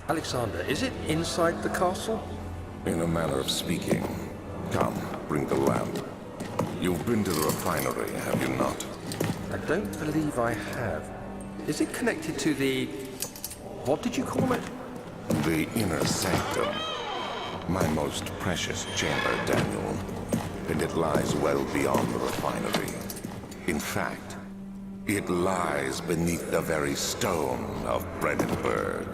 Alexander, is it inside the castle? In a manner of speaking. Come, bring the lamp. You've been to the refinery, have you not? I don't believe I have. Is it connected to the... what did you call it? The inner sanctum. My most precious chamber, Daniel. And it lies well beyond the refinery. In fact, it lies beneath the very stone of Brennenburg.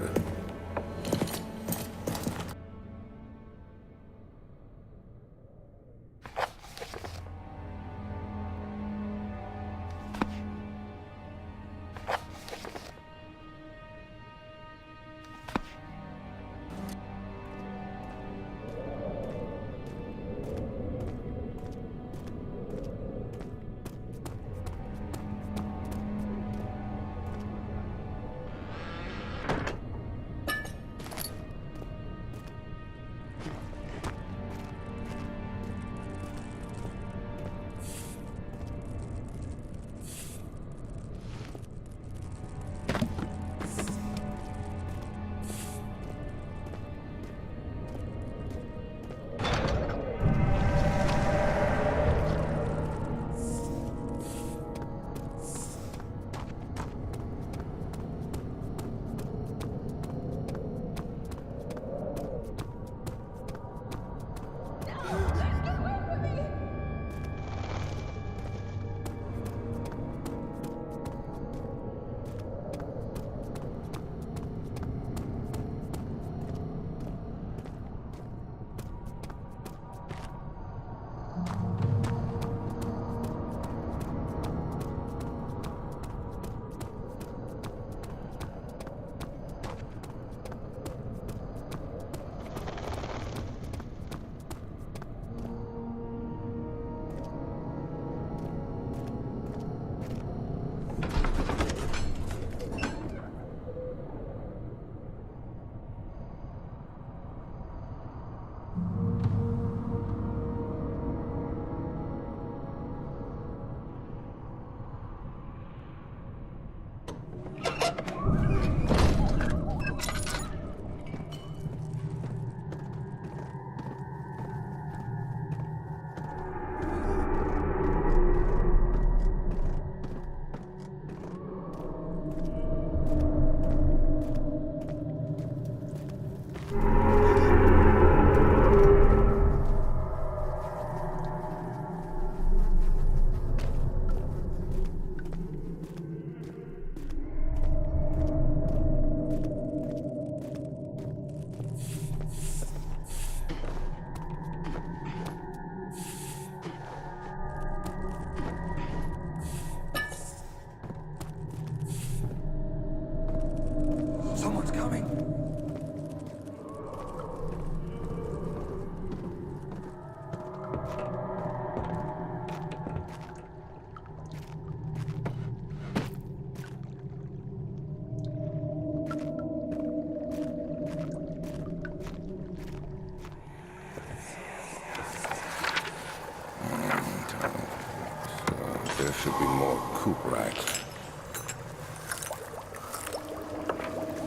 There should be more coop racks.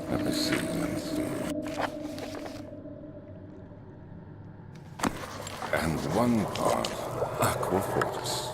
Let me see. And one part aquafortis.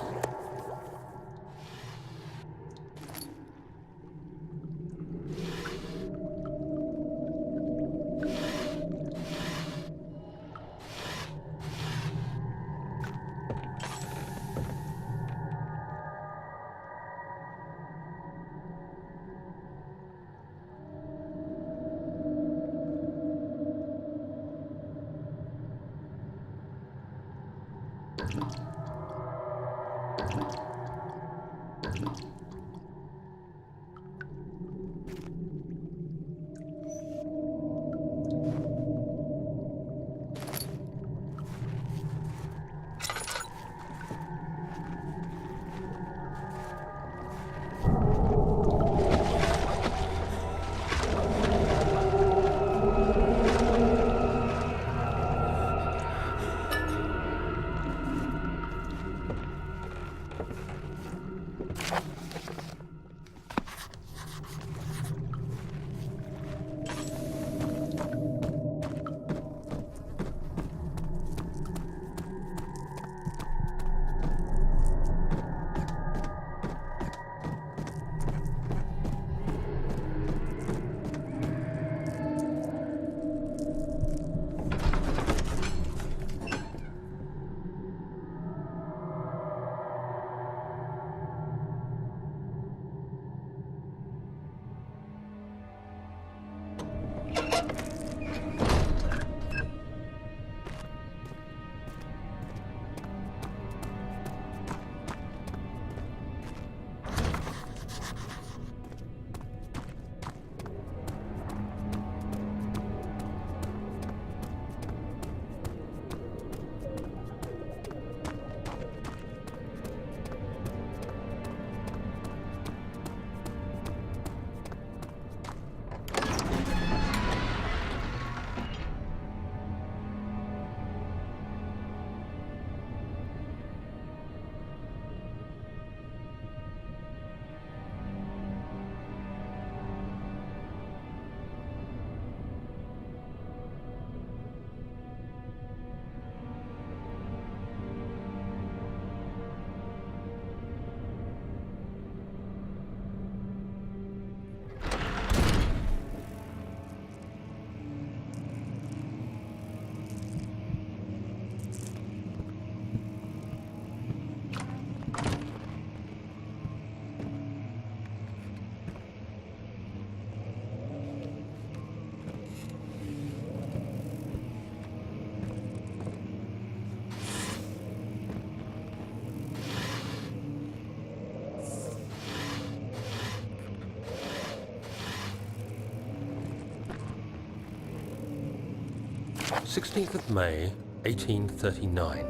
16th of May, 1839.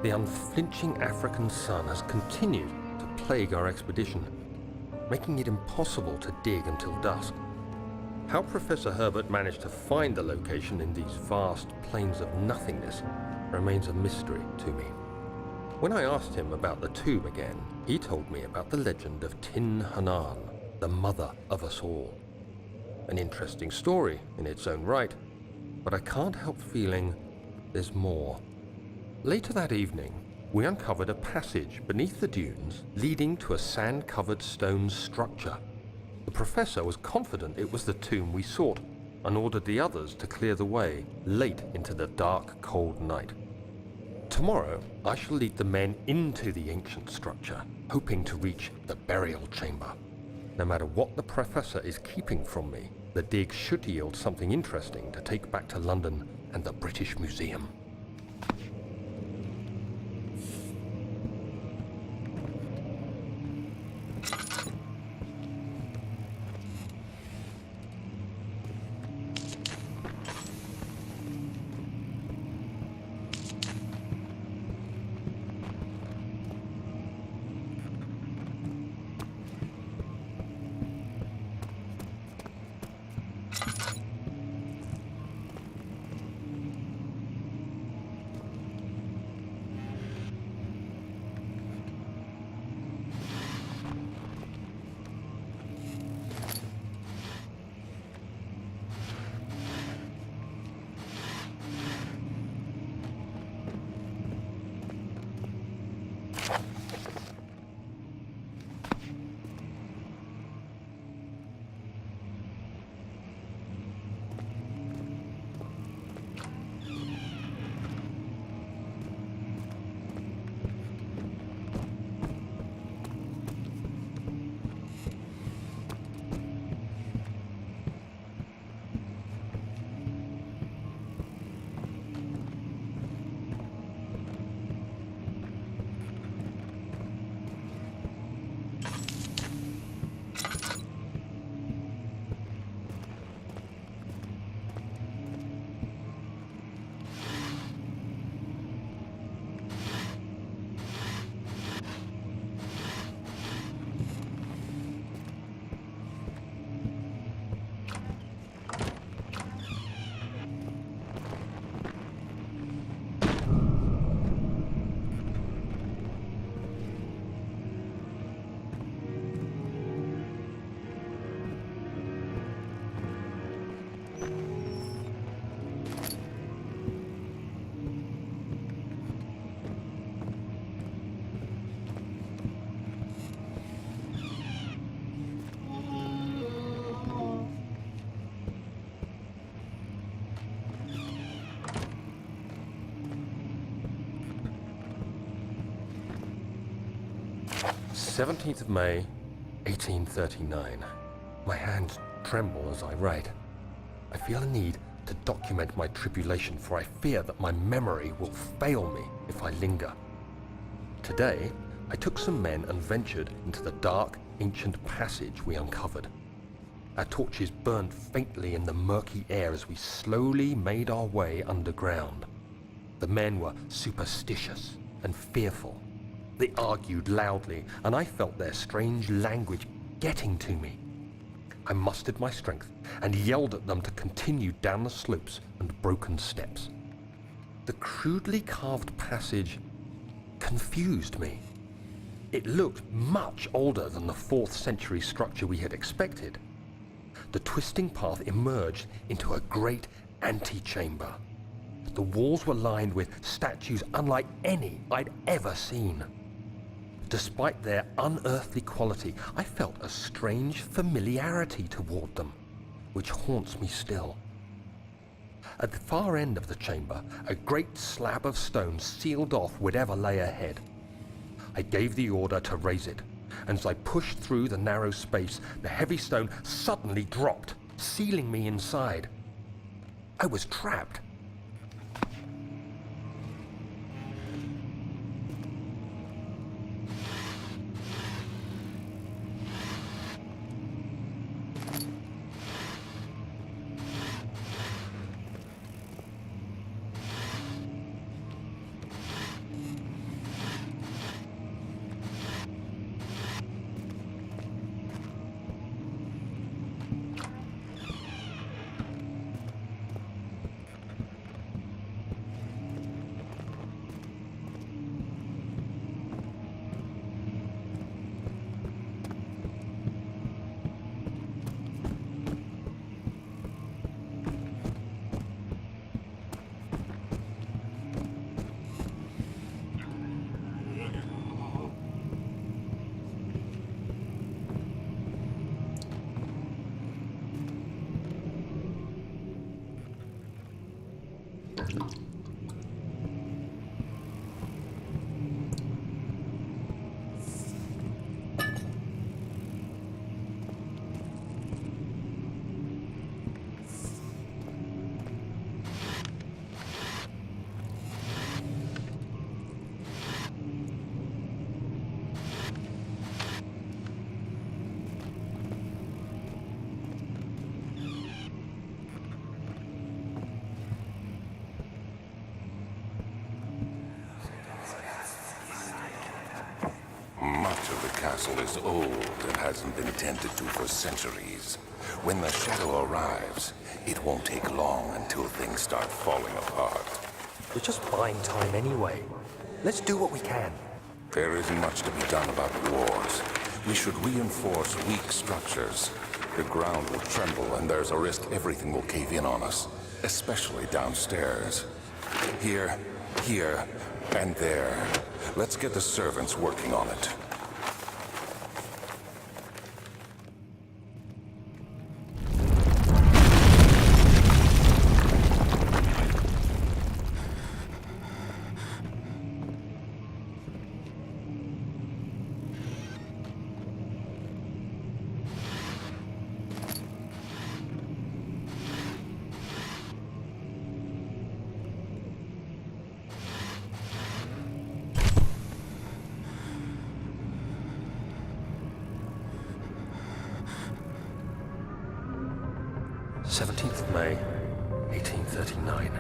The unflinching African sun has continued to plague our expedition, making it impossible to dig until dusk. How Professor Herbert managed to find the location in these vast plains of nothingness remains a mystery to me. When I asked him about the tomb again, he told me about the legend of Tin Hanan, the mother of us all. An interesting story in its own right, but I can't help feeling there's more. Later that evening, we uncovered a passage beneath the dunes leading to a sand-covered stone structure. The professor was confident it was the tomb we sought and ordered the others to clear the way late into the dark, cold night. Tomorrow, I shall lead the men into the ancient structure, hoping to reach the burial chamber. No matter what the professor is keeping from me, the dig should yield something interesting to take back to London and the British Museum. "17th of May, 1839. My hands tremble as I write. I feel a need to document my tribulation, for I fear that my memory will fail me if I linger. Today, I took some men and ventured into the dark, ancient passage we uncovered. Our torches burned faintly in the murky air as we slowly made our way underground. The men were superstitious and fearful. They argued loudly, and I felt their strange language getting to me. I mustered my strength and yelled at them to continue down the slopes and broken steps. The crudely carved passage confused me. It looked much older than the 4th century structure we had expected. The twisting path emerged into a great antechamber. The walls were lined with statues unlike any I'd ever seen. Despite their unearthly quality, I felt a strange familiarity toward them, which haunts me still. At the far end of the chamber, a great slab of stone sealed off whatever lay ahead. I gave the order to raise it, and as I pushed through the narrow space, the heavy stone suddenly dropped, sealing me inside. I was trapped. Much of the castle is old and hasn't been tended to for centuries. When the shadow arrives, it won't take long until things start falling apart. We're just buying time anyway. Let's do what we can. There isn't much to be done about the wars. We should reinforce weak structures. The ground will tremble and there's a risk everything will cave in on us, especially downstairs. Here, and there. Let's get the servants working on it. May 1839.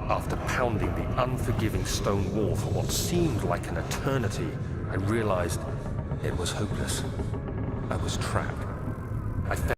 After pounding the unforgiving stone wall for what seemed like an eternity, I realized it was hopeless. I was trapped. I felt